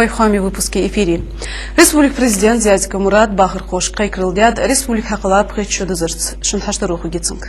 Райхами выпуски эфири. Республик президент Зиядика Мурат Бахыр Хош Кайкрылдят Республик Хакалап Хэтчудызырц Шунхаштаруху Гитсинг.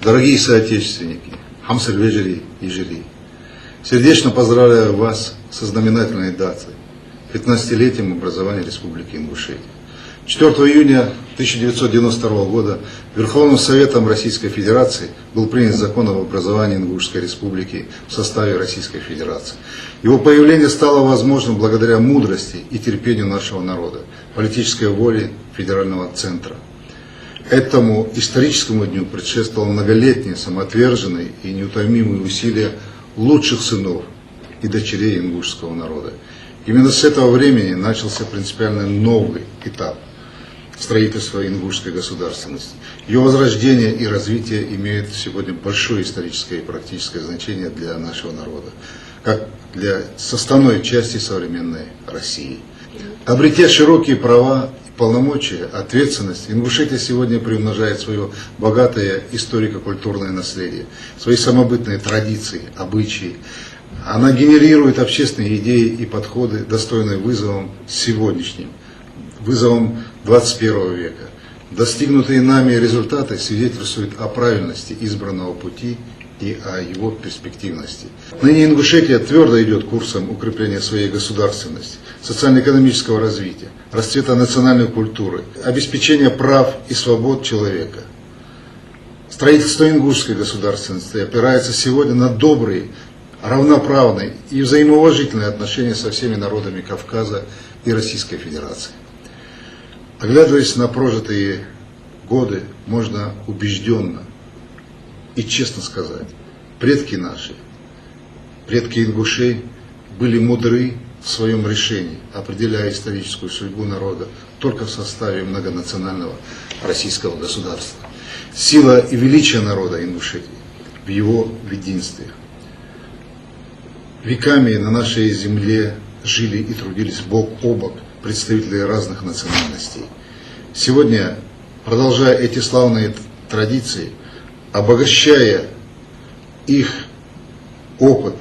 Дорогие соотечественники, Хамсальвежери и Жири, сердечно поздравляю вас со знаменательной датой, 15-летием образования Республики Ингушетия. 4 июня 1992 года Верховным Советом Российской Федерации был принят закон об образовании Ингушской Республики в составе Российской Федерации. Его появление стало возможным благодаря мудрости и терпению нашего народа, политической воле федерального центра. Этому историческому дню предшествовало многолетние, самоотверженные и неутомимые усилия лучших сынов и дочерей ингушского народа. Именно с этого времени начался принципиально новый этап строительства ингушской государственности. Ее возрождение и развитие имеют сегодня большое историческое и практическое значение для нашего народа, как для составной части современной России. Обретя широкие права, полномочия, ответственность, Ингушетия сегодня приумножает свое богатое историко-культурное наследие, свои самобытные традиции, обычаи. Она генерирует общественные идеи и подходы, достойные вызовом сегодняшним, вызовом 21 века. Достигнутые нами результаты свидетельствуют о правильности избранного пути и о его перспективности. Ныне Ингушетия твердо идет курсом укрепления своей государственности, социально-экономического развития, расцвета национальной культуры, обеспечения прав и свобод человека. Строительство ингушской государственности опирается сегодня на добрые, равноправные и взаимоуважительные отношения со всеми народами Кавказа и Российской Федерации. Оглядываясь на прожитые годы, можно убежденно и честно сказать, предки наши, предки ингушей были мудры в своем решении, определяя историческую судьбу народа только в составе многонационального российского государства. Сила и величие народа Ингушетии в его единстве. Веками на нашей земле жили и трудились бок о бок представители разных национальностей. Сегодня, продолжая эти славные традиции, обогащая их опыт,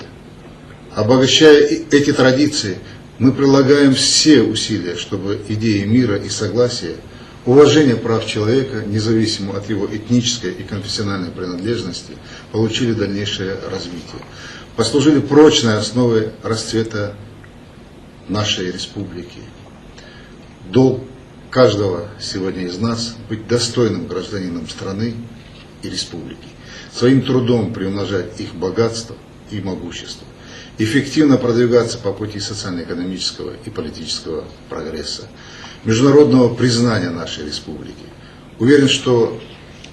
обогащая эти традиции, мы прилагаем все усилия, чтобы идеи мира и согласия, уважения прав человека, независимо от его этнической и конфессиональной принадлежности, получили дальнейшее развитие, послужили прочной основой расцвета нашей республики. Долг каждого сегодня из нас быть достойным гражданином страны и республики, своим трудом приумножать их богатство и могущество, эффективно продвигаться по пути социально-экономического и политического прогресса, международного признания нашей республики. Уверен, что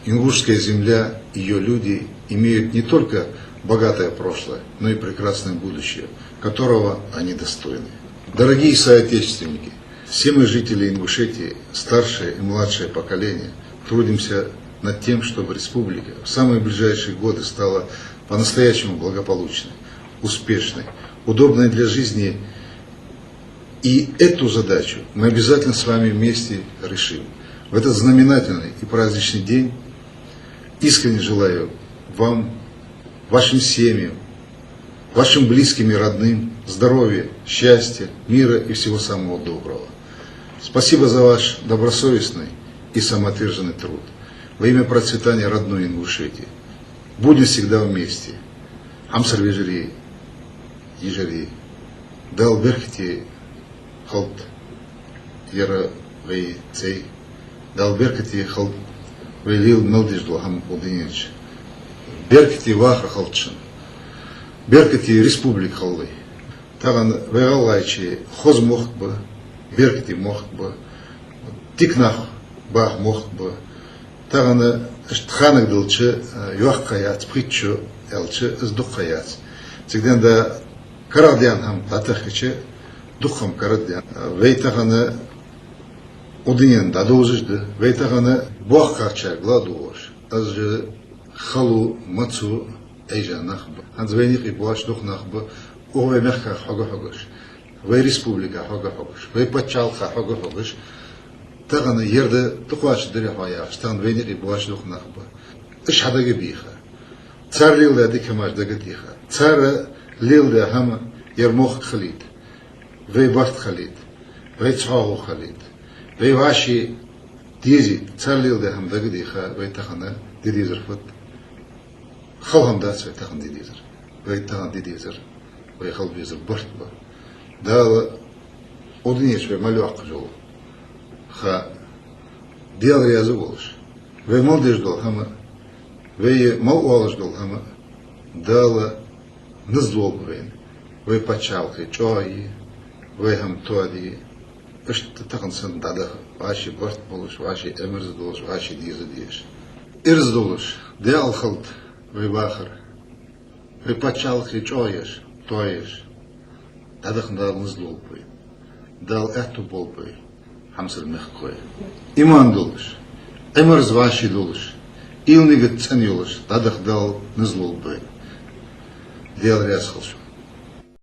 ингушская земля, ее люди имеют не только богатое прошлое, но и прекрасное будущее, которого они достойны. Дорогие соотечественники, все мы жители Ингушетии, старшее и младшее поколение, трудимся над тем, чтобы республика в самые ближайшие годы стала по-настоящему благополучной, успешной, удобной для жизни. И эту задачу мы обязательно с вами вместе решим. В этот знаменательный и праздничный день искренне желаю вам, вашим семьям, вашим близким и родным здоровья, счастья, мира и всего самого доброго. Спасибо за ваш добросовестный и самоотверженный труд. Во имя процветания родной Ингушетии. Будем всегда вместе. Амсарвежери, Ежери, дал берхти халт яра вей цей, дал берхти халт вейлил мелдижду хам удинич. Берхти ваха халтшин. Берхти республик халлы. Таган вегалайчи хоз мохбы, берхти мохбы, тикнах бах мохбы. Тагана штханак дылчы юахкая цпритчу elçi iz dukkayat. Cikden de karadyan ham tatahıçı dukkam karadyan. Veytahanı odinyan da dozujdu. Veytahanı buak kakçakla doğuş. Azı xalu matsu ejanах bu. Hans weniki buaş dukknах bu. O ve mekka haga hagış. Ve respublika haga hagış. Ve paçalka haga hagış. Tağını yerde tıkvaç diri haya. Stan weniki buaş dukknах bu. İş hadagi biha. Tsar lilda dikemaj dagatiha. Tsar lilda ham yermox khalid. Ve baxt khalid. Ve tsağu khalid. Ve vaşi dizi tsar lilda ham dagatiha. Ve tağını didizir fut. Xalham da ve tağın didizir. Ve tağın didizir. Ve xal bizir bart bu. Da odinyeç ve malu akıcı ol. Ha diyal yazı olur. Ve mal dejdo ham ve mal oğlajdo ham da nızlı ben. Ve paçalkı çoğayı ve ham toadi işte tağın sen da vaşi bart buluş, vaşi emirz doluş, vaşi dizi diyeş. İrz doluş, diyal xalt ve bahır. Ve paçalkı çoğayış, toayış. Tadakında nızlı olpay. Dal ehtu bolpay. Hamsır mehkoy. İman doluş. Emirz vaşi doluş. İlnigit sen yoluş. Tadak dal nızlı olpay. Diyal riyaz kılış.